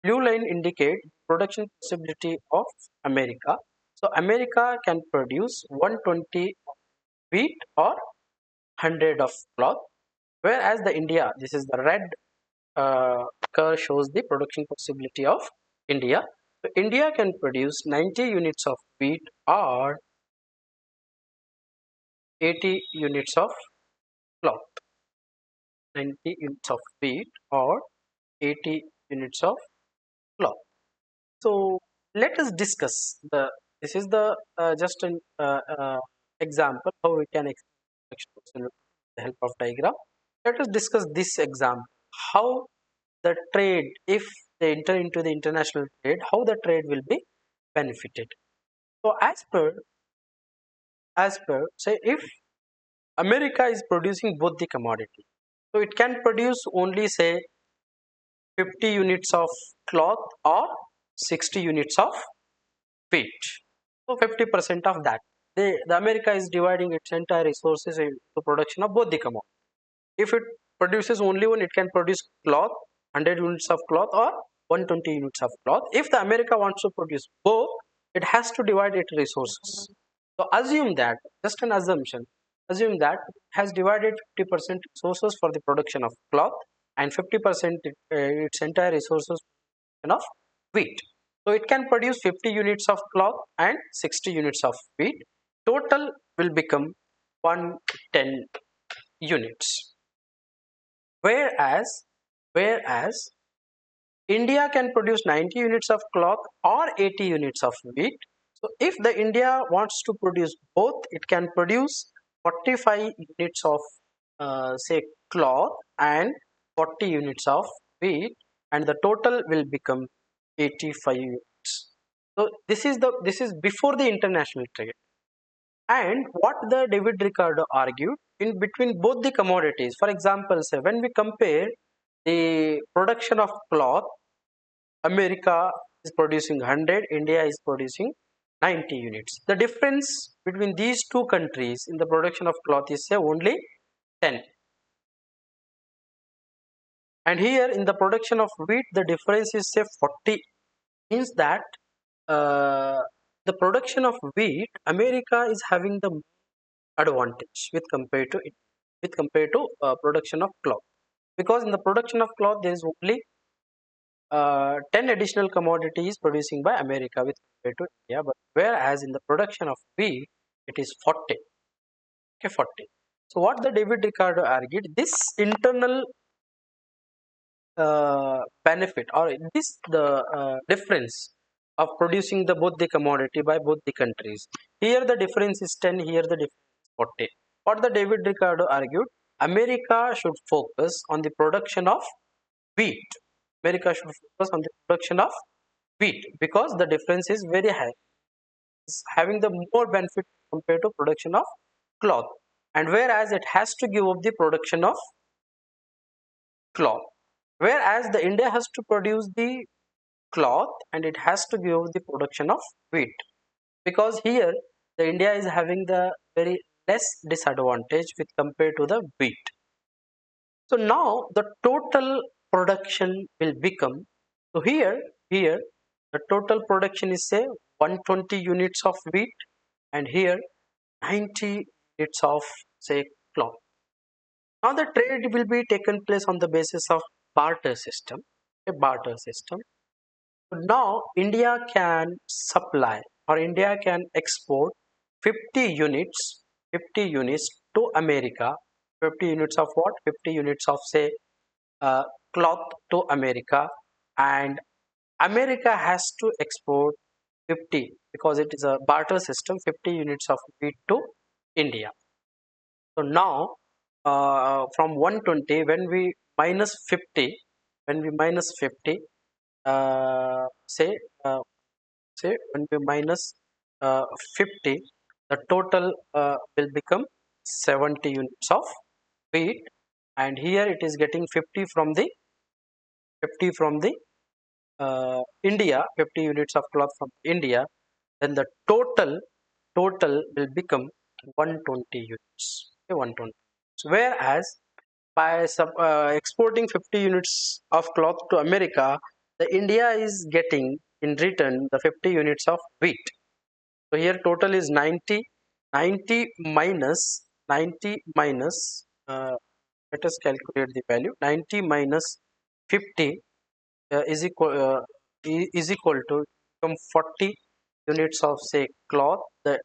blue line indicates production possibility of America. So America can produce 120 wheat or 100 of cloth, whereas the India, this is the red curve shows the production possibility of India. So India can produce 90 units of wheat or 80 units of cloth. 90 units of wheat or 80 units of cloth. So let us discuss this is the just an example how we can explain with the help of diagram. Let us discuss this example, how the trade, if they enter into the international trade, how the trade will be benefited. So as per say, if America is producing both the commodity, so it can produce only say 50 units of cloth or 60 units of wheat. So 50% of that, the America is dividing its entire resources into production of both the commodity. If it produces only one, it can produce cloth, 100 units of cloth or 120 units of cloth. If the America wants to produce both, it has to divide its resources. So assume that, just an assumption, assume that it has divided 50% resources for the production of cloth and 50% its entire resources of wheat. So it can produce 50 units of cloth and 60 units of wheat. Total will become 110 units. Whereas, whereas India can produce 90 units of cloth or 80 units of wheat. So if the India wants to produce both, it can produce 45 units of say cloth and 40 units of wheat, and the total will become 85 units. So this is before the international trade. And what the David Ricardo argued in between both the commodities. For example, say when we compare the production of cloth, America is producing 100, India is producing 90 units. The difference between these two countries in the production of cloth is say only 10. And here in the production of wheat, the difference is say 40. Means that uh, the production of wheat, America is having the advantage with compared to production of cloth. Because in the production of cloth, there is only 10 additional commodities producing by America with compared to India, but whereas in the production of wheat, it is 40. Okay, 40. So what the David Ricardo argued, this internal benefit or this the difference of producing the both the commodity by both the countries. Here the difference is 10, here the difference is 40. What the David Ricardo argued, America should focus on the production of wheat. America should focus on the production of wheat because the difference is very high. It's having the more benefit compared to production of cloth. And whereas it has to give up the production of cloth. Whereas the India has to produce the cloth and it has to give up the production of wheat. Because here the India is having the very less disadvantage with compared to the wheat. So now the total production will become, so here the total production is say 120 units of wheat and here 90 units of say cloth. Now the trade will be taken place on the basis of barter system, a barter system. So now India can supply or India can export 50 units, 50 units to America. 50 units of what? 50 units of say uh, cloth to America, and America has to export 50 because it is a barter system, 50 units of wheat to India. So now from 120, when we minus 50, when we minus 50, uh, say uh, say when we minus 50, the total will become 70 units of wheat, and here it is getting 50 from the India, 50 units of cloth from India, then the total will become 120 units. Okay, 120. So whereas by exporting 50 units of cloth to America, the India is getting in return the 50 units of wheat. So here total is 90. 90 minus let us calculate the value. 90 minus 50 is equal to from 40 units of say cloth, the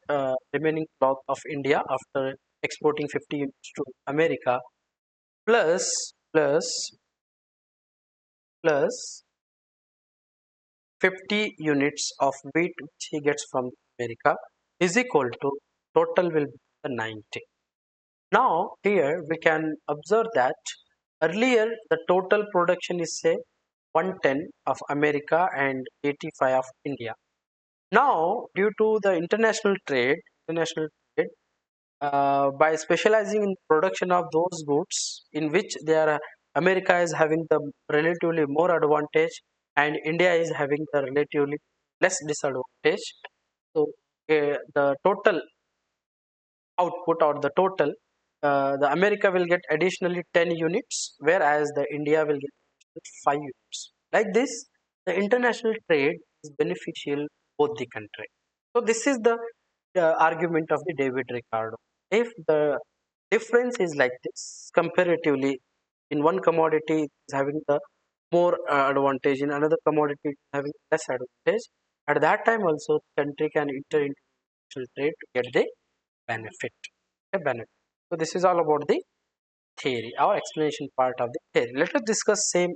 remaining cloth of India after exporting 50 units to America, plus plus plus 50 units of wheat which he gets from America is equal to total will be the 90. Now here we can observe that earlier the total production is say 110 of America and 85 of India. Now, due to the international trade, by specializing in production of those goods in which America is having the relatively more advantage and India is having the relatively less disadvantage. So, the total output or the total, the America will get additionally 10 units, whereas the India will get 5 units. Like this, the international trade is beneficial both the country. So this is the argument of the David Ricardo. If the difference is like this, comparatively, in one commodity is having the more advantage, in another commodity it is having less advantage. At that time also, the country can enter into international trade to get the benefit. A benefit. So this is all about the theory or explanation part of the theory. Let us discuss same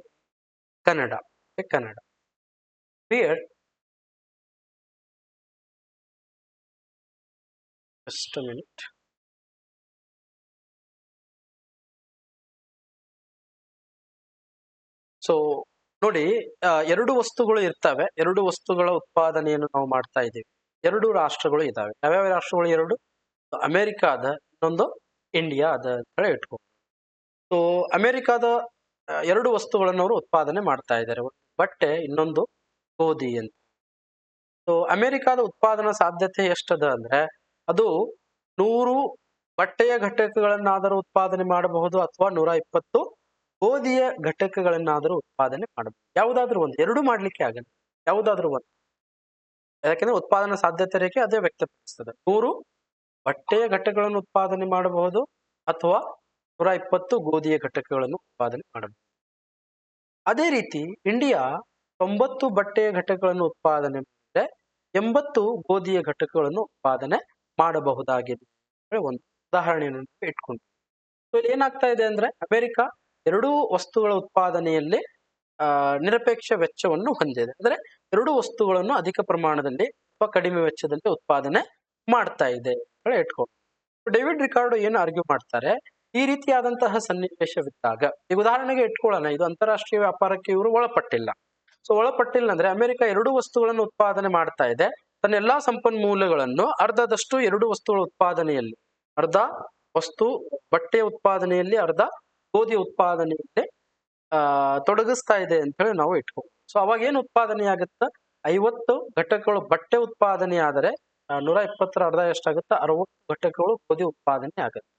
Kannada. Okay, Kannada. Here, just a minute. So ನೋಡಿ, ಎರಡು ವಸ್ತುಗಳು ಇರ್ತವೆ. ಎರಡು ವಸ್ತುಗಳ ಉತ್ಪಾದನೆಯನ್ನು ನಾವು ಮಾಡ್ತಾ ಇದ್ದೀವಿ. ಎರಡು ರಾಷ್ಟ್ರಗಳು ಇದಾವೆ. ಯಾವ್ಯಾವ ರಾಷ್ಟ್ರಗಳು? ಎರಡು, ಅಮೆರಿಕಾದ, ಇನ್ನೊಂದು ಇಂಡಿಯಾ ಅದ ಅಂತ ಇಟ್ಕೊ. ಸೊ ಅಮೆರಿಕಾದ ಎರಡು ವಸ್ತುಗಳನ್ನು ಅವರು ಉತ್ಪಾದನೆ ಮಾಡ್ತಾ ಇದ್ದಾರೆ. ಒಂದು ಬಟ್ಟೆ, ಇನ್ನೊಂದು ಗೋಧಿ ಅಂತ. ಸೊ ಅಮೆರಿಕಾದ ಉತ್ಪಾದನಾ ಸಾಧ್ಯತೆ ಎಷ್ಟದ ಅಂದ್ರೆ, ಅದು 100 ಬಟ್ಟೆಯ ಘಟಕಗಳನ್ನಾದರೂ ಉತ್ಪಾದನೆ ಮಾಡಬಹುದು, ಅಥವಾ 120 ಗೋಧಿಯ ಘಟಕಗಳನ್ನಾದರೂ ಉತ್ಪಾದನೆ ಮಾಡಬಹುದು. ಯಾವುದಾದ್ರೂ ಒಂದು, ಎರಡು ಮಾಡ್ಲಿಕ್ಕೆ ಆಗಲ್ಲ, ಯಾವುದಾದ್ರೂ ಒಂದು. ಯಾಕೆಂದ್ರೆ ಉತ್ಪಾದನಾ ಸಾಧ್ಯತೆ ರೇಖೆ ಅದೇ ವ್ಯಕ್ತಪಡಿಸ್ತದೆ. 100 ಬಟ್ಟೆಯ ಘಟಕಗಳನ್ನು ಉತ್ಪಾದನೆ ಮಾಡಬಹುದು, ಅಥವಾ 120 ಗೋಧಿಯ ಘಟಕಗಳನ್ನು ಉತ್ಪಾದನೆ ಮಾಡಬಹುದು. ಅದೇ ರೀತಿ ಇಂಡಿಯಾ 90 ಬಟ್ಟೆಯ ಘಟಕಗಳನ್ನು ಉತ್ಪಾದನೆ ಮಾಡಿದ್ರೆ 80 ಗೋಧಿಯ ಘಟಕಗಳನ್ನು ಉತ್ಪಾದನೆ ಮಾಡಬಹುದಾಗಿದೆ. ಒಂದು ಉದಾಹರಣೆಯನ್ನು ಇಟ್ಕೊಂಡು, ಇಲ್ಲಿ ಏನಾಗ್ತಾ ಇದೆ ಅಂದ್ರೆ, ಅಮೆರಿಕ ಎರಡೂ ವಸ್ತುಗಳ ಉತ್ಪಾದನೆಯಲ್ಲಿ ನಿರಪೇಕ್ಷ ವೆಚ್ಚವನ್ನು ಹೊಂದಿದೆ. ಅಂದ್ರೆ ಎರಡು ವಸ್ತುಗಳನ್ನು ಅಧಿಕ ಪ್ರಮಾಣದಲ್ಲಿ ಅಥವಾ ಕಡಿಮೆ ವೆಚ್ಚದಲ್ಲಿ ಉತ್ಪಾದನೆ ಮಾಡ್ತಾ ಇದೆ ಇಟ್ಕೊಂಡು. ಡೇವಿಡ್ ರಿಕಾರ್ಡೋ ಏನು ಆರ್ಗ್ಯೂ ಮಾಡ್ತಾರೆ, ಈ ರೀತಿಯಾದಂತಹ ಸನ್ನಿವೇಶವಿದ್ದಾಗ, ಈಗ ಉದಾಹರಣೆಗೆ ಇಟ್ಕೊಳ್ಳೋಣ, ಇದು ಅಂತಾರಾಷ್ಟ್ರೀಯ ವ್ಯಾಪಾರಕ್ಕೆ ಇವರು ಒಳಪಟ್ಟಿಲ್ಲ. ಸೊ ಒಳಪಟ್ಟಿಲ್ಲ ಅಂದ್ರೆ, ಅಮೆರಿಕ ಎರಡು ವಸ್ತುಗಳನ್ನು ಉತ್ಪಾದನೆ ಮಾಡ್ತಾ ಇದೆ. ತನ್ನ ಎಲ್ಲಾ ಸಂಪನ್ಮೂಲಗಳನ್ನು ಅರ್ಧದಷ್ಟು ಎರಡು ವಸ್ತುಗಳ ಉತ್ಪಾದನೆಯಲ್ಲಿ, ಅರ್ಧ ವಸ್ತು ಬಟ್ಟೆಯ ಉತ್ಪಾದನೆಯಲ್ಲಿ, ಅರ್ಧ ಗೋಧಿ ಉತ್ಪಾದನೆಯಲ್ಲಿ ತೊಡಗಿಸ್ತಾ ಇದೆ ಅಂತ ಹೇಳಿ ನಾವು ಇಟ್ಕೊ. ಸೊ ಅವಾಗ ಏನು ಉತ್ಪಾದನೆ ಆಗುತ್ತೆ? 50 ಘಟಕಗಳು ಬಟ್ಟೆ ಉತ್ಪಾದನೆ ಆದರೆ 120 ಅರ್ಧ ಎಷ್ಟಾಗುತ್ತೆ? 60 ಘಟಕಗಳು ಗೋಧಿ ಉತ್ಪಾದನೆ ಆಗುತ್ತೆ.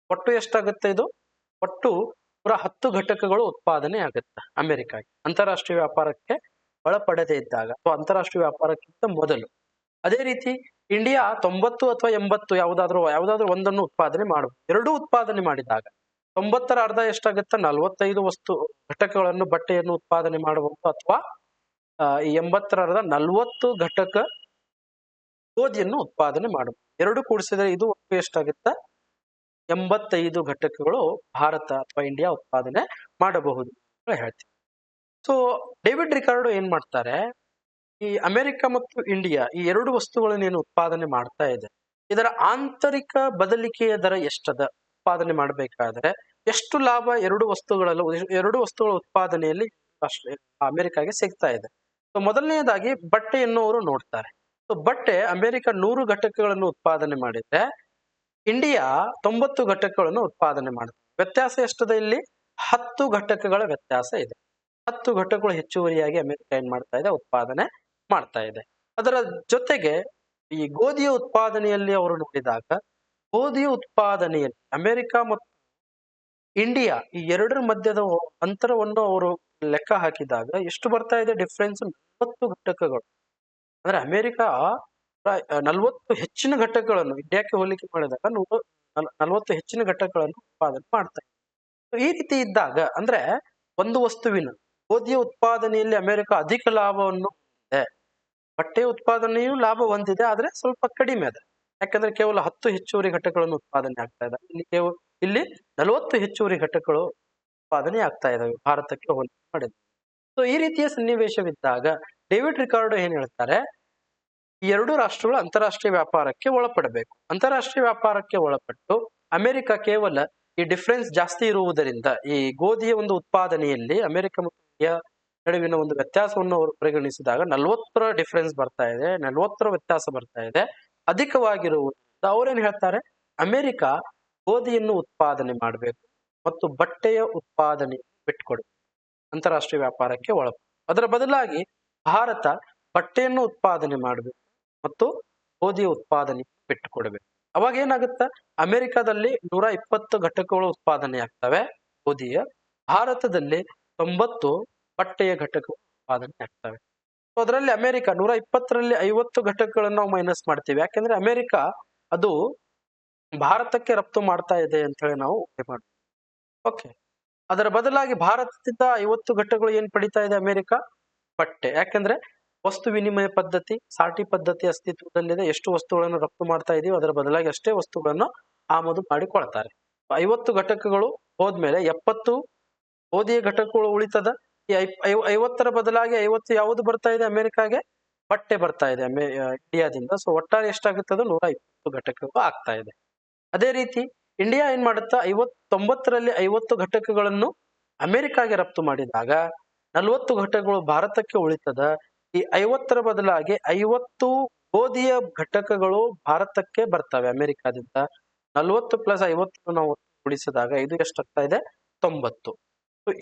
ಒಟ್ಟು ಎಷ್ಟಾಗುತ್ತೆ? ಇದು ಒಟ್ಟು 110 ಘಟಕಗಳು ಉತ್ಪಾದನೆ ಆಗುತ್ತೆ ಅಮೆರಿಕಾಗೆ, ಅಂತಾರಾಷ್ಟ್ರೀಯ ವ್ಯಾಪಾರಕ್ಕೆ ಒಳಪಡದೇ ಇದ್ದಾಗ, ಅಥವಾ ಅಂತಾರಾಷ್ಟ್ರೀಯ ವ್ಯಾಪಾರಕ್ಕಿಂತ ಮೊದಲು. ಅದೇ ರೀತಿ ಇಂಡಿಯಾ 90 ಅಥವಾ 80 ಯಾವುದಾದ್ರೂ ಒಂದನ್ನು ಉತ್ಪಾದನೆ ಮಾಡಬಹುದು. ಎರಡೂ ಉತ್ಪಾದನೆ ಮಾಡಿದಾಗ 90ರ ಅರ್ಧ ಎಷ್ಟಾಗುತ್ತೆ? 45 ವಸ್ತು ಘಟಕಗಳನ್ನು, ಬಟ್ಟೆಯನ್ನು ಉತ್ಪಾದನೆ ಮಾಡಬಹುದು, ಅಥವಾ ಈ 80ರ ಅರ್ಧ 40 ಘಟಕ ಗೋಧಿಯನ್ನು ಉತ್ಪಾದನೆ ಮಾಡಬಹುದು. ಎರಡು ಕೂಡಿಸಿದರೆ ಇದು ಒಟ್ಟು ಎಷ್ಟಾಗುತ್ತೆ? 85 ಘಟಕಗಳು ಭಾರತ ಅಥವಾ ಇಂಡಿಯಾ ಉತ್ಪಾದನೆ ಮಾಡಬಹುದು ಅಂತ ಹೇಳ್ತೀವಿ. ಸೊ ಡೇವಿಡ್ ರಿಕಾರ್ಡೋ ಏನ್ ಮಾಡ್ತಾರೆ, ಈ ಅಮೆರಿಕ ಮತ್ತು ಇಂಡಿಯಾ ಈ ಎರಡು ವಸ್ತುಗಳನ್ನೇನು ಉತ್ಪಾದನೆ ಮಾಡ್ತಾ ಇದೆ, ಇದರ ಆಂತರಿಕ ಬದಲಿಕೆಯ ದರ ಎಷ್ಟದ? ಉತ್ಪಾದನೆ ಮಾಡಬೇಕಾದ್ರೆ ಎಷ್ಟು ಲಾಭ ಎರಡು ವಸ್ತುಗಳ ಉತ್ಪಾದನೆಯಲ್ಲಿ ಅಮೆರಿಕಾಗೆ ಸಿಗ್ತಾ ಇದೆ? ಸೊ ಮೊದಲನೆಯದಾಗಿ ಬಟ್ಟೆಯನ್ನು ಅವರು ನೋಡ್ತಾರೆ. ಸೊ ಬಟ್ಟೆ, ಅಮೆರಿಕ 100 ಘಟಕಗಳನ್ನು ಉತ್ಪಾದನೆ ಮಾಡಿದ್ರೆ ಇಂಡಿಯಾ 90 ಘಟಕಗಳನ್ನು ಉತ್ಪಾದನೆ ಮಾಡುತ್ತೆ. ವ್ಯತ್ಯಾಸ ಎಷ್ಟದ? ಇಲ್ಲಿ 10 ಘಟಕಗಳ ವ್ಯತ್ಯಾಸ ಇದೆ. 10 ಘಟಕಗಳು ಹೆಚ್ಚುವರಿಯಾಗಿ ಅಮೆರಿಕ ಏನ್ ಮಾಡ್ತಾ ಇದೆ? ಉತ್ಪಾದನೆ ಮಾಡ್ತಾ ಇದೆ. ಅದರ ಜೊತೆಗೆ ಈ ಗೋಧಿಯ ಉತ್ಪಾದನೆಯಲ್ಲಿ ಅವರು ನೋಡಿದಾಗ, ಗೋಧಿಯ ಉತ್ಪಾದನೆಯಲ್ಲಿ ಅಮೆರಿಕ ಮತ್ತು ಇಂಡಿಯಾ ಈ ಎರಡರ ಮಧ್ಯದ ಅಂತರವನ್ನು ಅವರು ಲೆಕ್ಕ ಹಾಕಿದಾಗ ಎಷ್ಟು ಬರ್ತಾ ಇದೆ ಡಿಫ್ರೆನ್ಸ್? 40 ಘಟಕಗಳು. ಅಂದ್ರೆ ಅಮೆರಿಕ 40 ಹೆಚ್ಚಿನ ಘಟಕಗಳನ್ನು ಇಂಡಿಯಾಕ್ಕೆ ಹೋಲಿಕೆ ಮಾಡಿದಾಗ 40 ಹೆಚ್ಚಿನ ಘಟಕಗಳನ್ನು ಉತ್ಪಾದನೆ ಮಾಡ್ತಾ ಇದೆ. ಈ ರೀತಿ ಇದ್ದಾಗ ಅಂದ್ರೆ, ಒಂದು ವಸ್ತುವಿನ ಗೋಧಿಯ ಉತ್ಪಾದನೆಯಲ್ಲಿ ಅಮೆರಿಕ ಅಧಿಕ ಲಾಭವನ್ನು ಹೊಂದಿದೆ, ಬಟ್ಟೆಯ ಉತ್ಪಾದನೆಯೂ ಲಾಭ ಹೊಂದಿದೆ, ಆದ್ರೆ ಸ್ವಲ್ಪ ಕಡಿಮೆ ಅದ. ಯಾಕಂದ್ರೆ ಕೇವಲ 10 ಹೆಚ್ಚುವರಿ ಘಟಕಗಳನ್ನು ಉತ್ಪಾದನೆ ಆಗ್ತಾ ಇದೆ. ಇಲ್ಲಿ 40 ಹೆಚ್ಚುವರಿ ಘಟಕಗಳು ಉತ್ಪಾದನೆ ಆಗ್ತಾ ಇದಾವೆ ಭಾರತಕ್ಕೆ ಹೋಲಿಕೆ ಮಾಡಿದೆ. ಸೊ ಈ ರೀತಿಯ ಸನ್ನಿವೇಶವಿದ್ದಾಗ ಡೇವಿಡ್ ರಿಕಾರ್ಡೋ ಏನ್ ಹೇಳ್ತಾರೆ, ಈ ಎರಡು ರಾಷ್ಟ್ರಗಳು ಅಂತಾರಾಷ್ಟ್ರೀಯ ವ್ಯಾಪಾರಕ್ಕೆ ಒಳಪಡಬೇಕು. ಅಂತಾರಾಷ್ಟ್ರೀಯ ವ್ಯಾಪಾರಕ್ಕೆ ಒಳಪಟ್ಟು ಅಮೆರಿಕ ಕೇವಲ ಈ ಡಿಫ್ರೆನ್ಸ್ ಜಾಸ್ತಿ ಇರುವುದರಿಂದ, ಈ ಗೋಧಿಯ ಒಂದು ಉತ್ಪಾದನೆಯಲ್ಲಿ ಅಮೆರಿಕ ಮತ್ತು ಇಂಡಿಯಾ ನಡುವಿನ ಒಂದು ವ್ಯತ್ಯಾಸವನ್ನು ಅವರು ಪರಿಗಣಿಸಿದಾಗ 40ರ ಡಿಫ್ರೆನ್ಸ್ ಬರ್ತಾ ಇದೆ, 40ರ ವ್ಯತ್ಯಾಸ ಬರ್ತಾ ಇದೆ, ಅಧಿಕವಾಗಿರುವುದರಿಂದ ಅವ್ರೇನ್ ಹೇಳ್ತಾರೆ, ಅಮೆರಿಕ ಗೋಧಿಯನ್ನು ಉತ್ಪಾದನೆ ಮಾಡಬೇಕು ಮತ್ತು ಬಟ್ಟೆಯ ಉತ್ಪಾದನೆ ಬಿಟ್ಕೊಡ್ಬೇಕು, ಅಂತಾರಾಷ್ಟ್ರೀಯ ವ್ಯಾಪಾರಕ್ಕೆ ಒಳಪಟ್ಟು. ಅದರ ಬದಲಾಗಿ ಭಾರತ ಬಟ್ಟೆಯನ್ನು ಉತ್ಪಾದನೆ ಮಾಡಬೇಕು ಮತ್ತು ಗೋಧಿಯ ಉತ್ಪಾದನೆ ಬಿಟ್ಟುಕೊಡ್ಬೇಕು. ಅವಾಗ ಏನಾಗುತ್ತೆ, ಅಮೆರಿಕದಲ್ಲಿ 120 ಘಟಕಗಳು ಉತ್ಪಾದನೆ ಆಗ್ತವೆ ಗೋಧಿಯ, ಭಾರತದಲ್ಲಿ 90 ಬಟ್ಟೆಯ ಘಟಕಗಳು ಉತ್ಪಾದನೆ ಆಗ್ತವೆ. ಸೊ ಅದರಲ್ಲಿ ಅಮೆರಿಕ 120ರಲ್ಲಿ 50 ಘಟಕಗಳನ್ನು ನಾವು ಮೈನಸ್ ಮಾಡ್ತೀವಿ. ಯಾಕೆಂದ್ರೆ ಅಮೆರಿಕ ಅದು ಭಾರತಕ್ಕೆ ರಫ್ತು ಮಾಡ್ತಾ ಇದೆ ಅಂತ ಹೇಳಿ ನಾವು ಮಾಡ್ತೀವಿ. ಓಕೆ, ಅದರ ಬದಲಾಗಿ ಭಾರತದಿಂದ 50 ಘಟಕಗಳು ಏನ್ ಪಡಿತಾ ಇದೆ ಅಮೆರಿಕ? ಬಟ್ಟೆ. ಯಾಕಂದ್ರೆ ವಸ್ತು ವಿನಿಮಯ ಪದ್ಧತಿ, ಸಾಟಿ ಪದ್ಧತಿ ಅಸ್ತಿತ್ವದಲ್ಲಿದೆ. ಎಷ್ಟು ವಸ್ತುಗಳನ್ನು ರಫ್ತು ಮಾಡ್ತಾ ಇದೀವಿ ಅದರ ಬದಲಾಗಿ ಅಷ್ಟೇ ವಸ್ತುಗಳನ್ನು ಆಮದು ಮಾಡಿಕೊಳ್ತಾರೆ. 50 ಘಟಕಗಳು ಹೋದ್ಮೇಲೆ 70 ಗೋಧಿಯ ಘಟಕಗಳು ಉಳಿತದ. ಈ 50ರ ಬದಲಾಗಿ 50 ಯಾವುದು ಬರ್ತಾ ಇದೆ ಅಮೆರಿಕಾಗೆ? ಬಟ್ಟೆ ಬರ್ತಾ ಇದೆ ಇಂಡಿಯಾದಿಂದ. ಸೊ ಒಟ್ಟಾರೆ ಎಷ್ಟಾಗುತ್ತದೆ? 120 ಘಟಕಗಳು ಆಗ್ತಾ ಇದೆ. ಅದೇ ರೀತಿ ಇಂಡಿಯಾ ಏನ್ ಮಾಡುತ್ತಾ 90ರಲ್ಲಿ 50 ಘಟಕಗಳನ್ನು ಅಮೆರಿಕಾಗೆ ರಫ್ತು ಮಾಡಿದಾಗ 40 ಘಟಕಗಳು ಭಾರತಕ್ಕೆ ಉಳಿತದ. ಈ 50ರ ಬದಲಾಗಿ 50 ಗೋಧಿಯ ಘಟಕಗಳು ಭಾರತಕ್ಕೆ ಬರ್ತವೆ ಅಮೆರಿಕಾದಿಂದ. 40 + 50 ನಾವು ಉಳಿಸಿದಾಗ ಇದು ಎಷ್ಟಾಗ್ತಾ ಇದೆ? 90.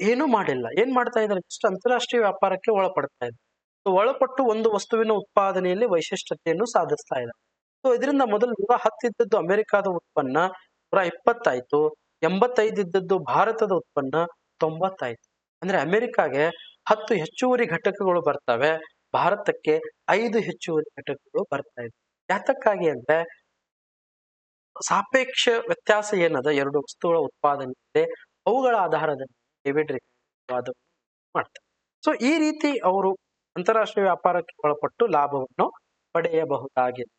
ಏನು ಮಾಡಿಲ್ಲ. ಏನ್ ಮಾಡ್ತಾ ಇದ್ದಾರೆ? ಜಸ್ಟ್ ಅಂತಾರಾಷ್ಟ್ರೀಯ ವ್ಯಾಪಾರಕ್ಕೆ ಒಳಪಡ್ತಾ ಇದೆ. ಒಳಪಟ್ಟು ಒಂದು ವಸ್ತುವಿನ ಉತ್ಪಾದನೆಯಲ್ಲಿ ವೈಶಿಷ್ಟ್ಯತೆಯನ್ನು ಸಾಧಿಸ್ತಾ ಇದೆ. ಸೊ ಇದರಿಂದ ಮೊದಲು 110 ಇದ್ದದ್ದು ಅಮೆರಿಕಾದ ಉತ್ಪನ್ನ 120 ಆಯ್ತು. 85 ಇದ್ದದ್ದು ಭಾರತದ ಉತ್ಪನ್ನ 90 ಆಯ್ತು. ಅಂದ್ರೆ ಅಮೆರಿಕಾಗೆ 10 ಹೆಚ್ಚುವರಿ ಘಟಕಗಳು ಬರ್ತವೆ, ಭಾರತಕ್ಕೆ 5 ಹೆಚ್ಚುವರಿ ಘಟಕಗಳು ಬರ್ತಾ ಇದೆ. ಯಾತಕ್ಕಾಗಿ ಅಂದ್ರೆ ಸಾಪೇಕ್ಷ ವ್ಯತ್ಯಾಸ ಏನದ ಎರಡು ವಸ್ತುಗಳ ಉತ್ಪಾದನೆ ಅವುಗಳ ಆಧಾರದ ಡೇವಿಡ್ ರಿಕಾರ್ಡೋ ಮಾಡ್ತಾರೆ. ಸೊ ಈ ರೀತಿ ಅವರು ಅಂತಾರಾಷ್ಟ್ರೀಯ ವ್ಯಾಪಾರಕ್ಕೆ ಒಳಪಟ್ಟು ಲಾಭವನ್ನು ಪಡೆಯಬಹುದಾಗಿದೆ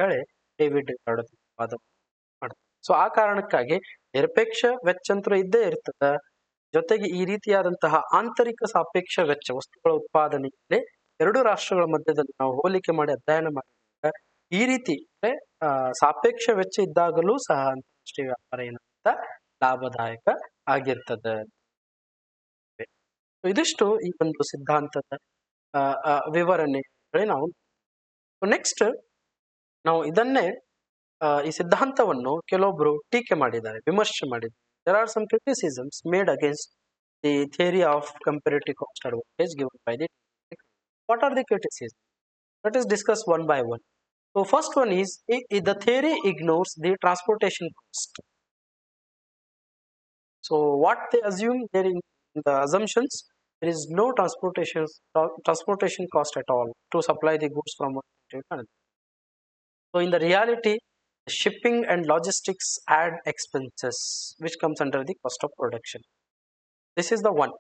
ಹೇಳಿ ಡೇವಿಡ್ ರಿಕಾರ್ಡೋ ಮಾಡ್ತಾರೆ. ಸೊ ಆ ಕಾರಣಕ್ಕಾಗಿ ನಿರಪೇಕ್ಷ ವೆಚ್ಚಂತರ ಇದ್ದೇ ಇರ್ತದ. ಜೊತೆಗೆ ಈ ರೀತಿಯಾದಂತಹ ಆಂತರಿಕ ಸಾಪೇಕ್ಷ ವೆಚ್ಚ ವಸ್ತುಗಳ ಉತ್ಪಾದನೆಯಲ್ಲಿ ಎರಡು ರಾಷ್ಟ್ರಗಳ ಮಧ್ಯದಲ್ಲಿ ನಾವು ಹೋಲಿಕೆ ಮಾಡಿ ಅಧ್ಯಯನ ಮಾಡಿದಾಗ ಈ ರೀತಿ ಅಂದ್ರೆ ಸಾಪೇಕ್ಷ ವೆಚ್ಚ ಇದ್ದಾಗಲೂ ಸಹ ಅಂತಾರಾಷ್ಟ್ರೀಯ ವ್ಯಾಪಾರ ಏನಂತ ಲಾಭದಾಯಕ ಆಗಿರ್ತದೆ. ಇದಿಷ್ಟು ಈ ಒಂದು ಸಿದ್ಧಾಂತದ ವಿವರಣೆ ನಾವು ನೆಕ್ಸ್ಟ್ ನಾವು ಇದನ್ನೇ ಈ ಸಿದ್ಧಾಂತವನ್ನು ಕೆಲವೊಬ್ರು ಟೀಕೆ ಮಾಡಿದ್ದಾರೆ, ವಿಮರ್ಶೆ ಮಾಡಿದ್ದಾರೆ. There are some criticisms made against the theory of comparative cost advantage given by the. What are the criticisms? Let us discuss one by one. So first one is the theory ignores the transportation cost. So what they assume there in the assumptions, there is no transportation cost at all to supply the goods from one country to another. So in the reality, shipping and logistics add expenses which comes under the cost of production. This is the one.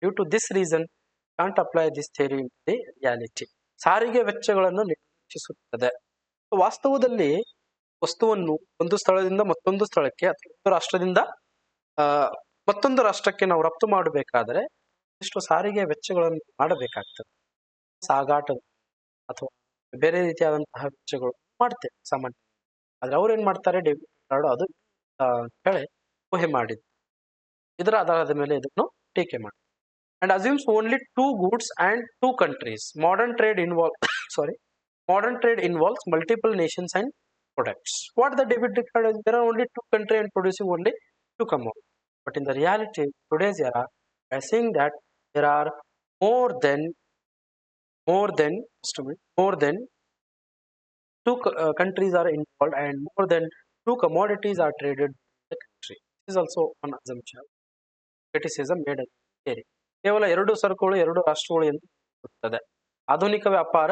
Due to this reason, can't apply this theory in the reality. ಸಾರಿಗೆ ವೆಚ್ಚಗಳನ್ನು ನಿರ್ಲಕ್ಷಿಸುತ್ತದೆ. ವಾಸ್ತವದಲ್ಲಿ ವಸ್ತುವನ್ನು ಒಂದು ಸ್ಥಳದಿಂದ ಮತ್ತೊಂದು ಸ್ಥಳಕ್ಕೆ ಅಥವಾ ಒಂದು ರಾಷ್ಟ್ರದಿಂದ ಮತ್ತೊಂದು ರಾಷ್ಟ್ರಕ್ಕೆ ನಾವು ರಫ್ತು ಮಾಡಬೇಕಾದ್ರೆ ಇಷ್ಟು ಸಾರಿಗೆ ವೆಚ್ಚಗಳನ್ನು ಮಾಡಬೇಕಾಗ್ತದೆ. ಸಾಗಾಟ ಅಥವಾ ಬೇರೆ ರೀತಿಯಾದಂತಹ ವೆಚ್ಚಗಳು ಮಾಡ್ತೇವೆ ಸಾಮಾನ್ಯ. ಆದ್ರೆ ಅವ್ರು ಏನ್ ಮಾಡ್ತಾರೆ? ಡೇವಿಡ್ ರಿಕಾರ್ಡೋ ಅದು ಹೇಳಿ ಊಹೆ ಮಾಡಿದ್ರು. ಇದರ ಆಧಾರದ ಮೇಲೆ ಇದನ್ನು ಟೀಕೆ ಮಾಡಿ and assumes only two goods and two countries. Modern trade involves multiple nations and products. What the David Ricardo? There are only two countries and producing only two commodities. But in the reality, today's era, we are seeing that there are more than two countries are involved and more than two commodities are traded in the country. This is also one assumption. Criticism made a theory. ಕೇವಲ ಎರಡು ಸರಕುಗಳು ಎರಡು ರಾಷ್ಟ್ರಗಳು ಎಂದು ಇರುತ್ತದೆ. ಆಧುನಿಕ ವ್ಯಾಪಾರ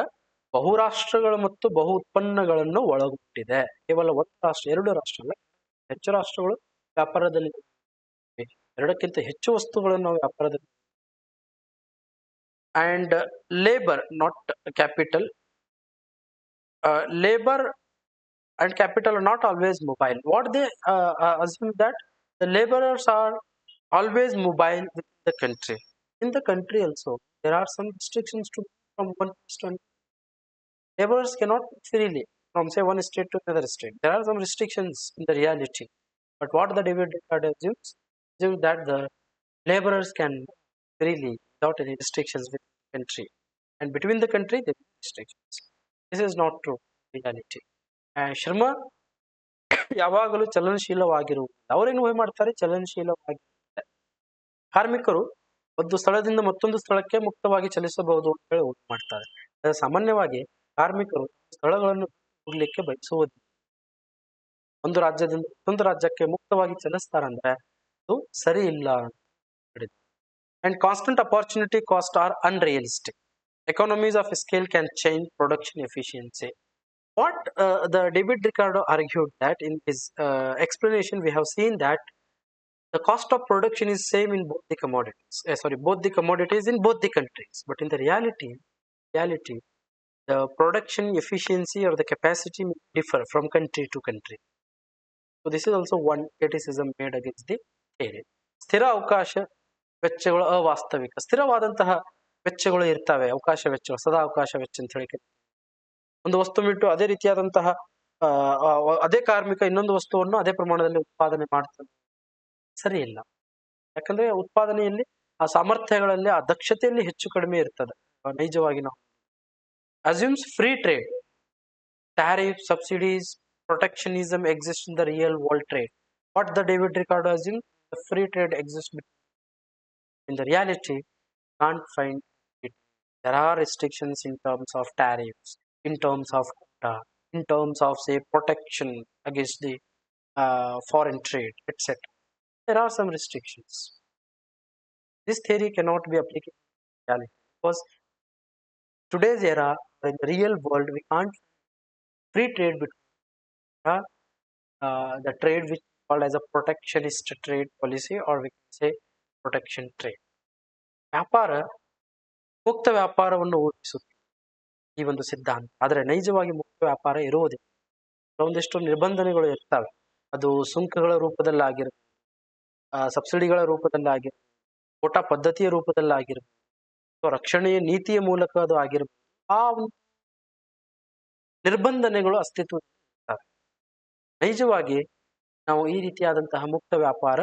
ಬಹುರಾಷ್ಟ್ರಗಳು ಮತ್ತು ಬಹು ಉತ್ಪನ್ನಗಳನ್ನು ಒಳಗೊಂಡಿದೆ. ಕೇವಲ ಒಂದು ರಾಷ್ಟ್ರ ಎರಡು ರಾಷ್ಟ್ರ ಅಲ್ಲ, ಹೆಚ್ಚು ರಾಷ್ಟ್ರಗಳು ವ್ಯಾಪಾರದಲ್ಲಿ ಎರಡಕ್ಕಿಂತ ಹೆಚ್ಚು ವಸ್ತುಗಳನ್ನು ನಾವು ವ್ಯಾಪಾರದಲ್ಲಿ. And labour not capital, labor and capital are not always mobile. What they assume that the laborers are always mobile within the country. In the country also, there are some restrictions to from one place to another. Laborers cannot freely from say one state to another state. There are some restrictions in the reality. But what the David Ricardo assumes that the laborers can freely without any restrictions within the country, and between the country there are restrictions. This is not true reality. ಶ್ರಮ ಯಾವಾಗಲೂ ಚಲನಶೀಲವಾಗಿರುವುದು. ಅವರೇನು ಊಹೆ ಮಾಡ್ತಾರೆ? ಚಲನಶೀಲವಾಗಿ ಕಾರ್ಮಿಕರು ಒಂದು ಸ್ಥಳದಿಂದ ಮತ್ತೊಂದು ಸ್ಥಳಕ್ಕೆ ಮುಕ್ತವಾಗಿ ಚಲಿಸಬಹುದು ಅಂತ ಹೇಳಿ ಊಹೆ ಮಾಡ್ತಾರೆ. ಸಾಮಾನ್ಯವಾಗಿ ಕಾರ್ಮಿಕರು ಸ್ಥಳಗಳನ್ನು ಹೋಗ್ಲಿಕ್ಕೆ ಬಯಸುವುದಿಲ್ಲ. ಒಂದು ರಾಜ್ಯದಿಂದ ಮತ್ತೊಂದು ರಾಜ್ಯಕ್ಕೆ ಮುಕ್ತವಾಗಿ ಚಲಿಸ್ತಾರಂದ್ರೆ ಅದು ಸರಿ ಇಲ್ಲ. And constant opportunity cost are unrealistic. Economies of scale can change production efficiency. What the David Ricardo argued that in his explanation, we have seen that the cost of production is same in both the commodities. Both the commodities in both the countries. But in the reality, the production efficiency or the capacity may differ from country to country. So this is also one criticism made against the theory. ಸ್ಥಿರ ಅವಕಾಶ ವೆಚ್ಚಗಳು ಅವಾಸ್ತವಿಕ. ಸ್ಥಿರವಾದಂತಹ ವೆಚ್ಚಗಳು ಇರ್ತವೆ, ಅವಕಾಶ ವೆಚ್ಚಗಳು, ಸದಾ ಅವಕಾಶ ವೆಚ್ಚ ಅಂತ ಹೇಳಿ. ಒಂದು ವಸ್ತು ಬಿಟ್ಟು ಅದೇ ರೀತಿಯಾದಂತಹ ಅದೇ ಕಾರ್ಮಿಕ ಇನ್ನೊಂದು ವಸ್ತುವನ್ನು ಅದೇ ಪ್ರಮಾಣದಲ್ಲಿ ಉತ್ಪಾದನೆ ಮಾಡ್ತಾನೆ, ಸರಿ ಇಲ್ಲ. ಯಾಕಂದ್ರೆ ಉತ್ಪಾದನೆಯಲ್ಲಿ ಆ ಸಾಮರ್ಥ್ಯಗಳಲ್ಲಿ ಆ ದಕ್ಷತೆಯಲ್ಲಿ ಹೆಚ್ಚು ಕಡಿಮೆ ಇರ್ತದೆ. ನೈಜವಾಗಿ ನಾವು assumes free trade, tariff, subsidies, protectionism exists in the real world trade. What the David Ricardo assumes, the free trade exists in the reality, can't find it. There are restrictions in terms of tariffs, in terms of quota, in terms of say protection against the foreign trade, etc. There are some restrictions. This theory cannot be applicable in reality because today's era, in the real world, we can't free trade between the trade which is called as a protectionist trade policy, or we can say protection trade. ವ್ಯಾಪಾರ ಮುಕ್ತ ವ್ಯಾಪಾರವನ್ನು ಊಹಿಸುತ್ತೆ ಈ ಒಂದು ಸಿದ್ಧಾಂತ. ಆದರೆ ನೈಜವಾಗಿ ಮುಕ್ತ ವ್ಯಾಪಾರ ಇರುವುದಿಲ್ಲ. ಒಂದಿಷ್ಟು ನಿರ್ಬಂಧನೆಗಳು ಇರ್ತವೆ. ಅದು ಸುಂಕಗಳ ರೂಪದಲ್ಲಾಗಿರ್ಬೋದು, ಸಬ್ಸಿಡಿಗಳ ರೂಪದಲ್ಲಾಗಿರ್ಬೋದು, ಕೋಟಾ ಪದ್ಧತಿಯ ರೂಪದಲ್ಲಾಗಿರ್ಬೋದು, ಅಥವಾ ರಕ್ಷಣೆಯ ನೀತಿಯ ಮೂಲಕ ಅದು ಆಗಿರ್ಬೋದು. ಆ ನಿರ್ಬಂಧನೆಗಳು ಅಸ್ತಿತ್ವದಲ್ಲಿ ಇರ್ತವೆ. ನೈಜವಾಗಿ ನಾವು ಈ ರೀತಿಯಾದಂತಹ ಮುಕ್ತ ವ್ಯಾಪಾರ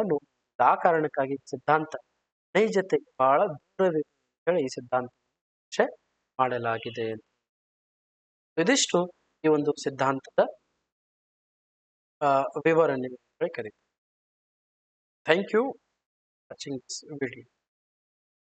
ಆ ಕಾರಣಕ್ಕಾಗಿ ಸಿದ್ಧಾಂತ ನೈಜತೆ ಬಹಳ ದೂರವಿದೆ ಹೇಳಿ ಈ ಸಿದ್ಧಾಂತ ಮಾಡಲಾಗಿದೆ. ಇದಿಷ್ಟು ಈ ಒಂದು ಸಿದ್ಧಾಂತದ ವಿವರಣೆ ಕರೀತೀವಿ. Thank you watching this video.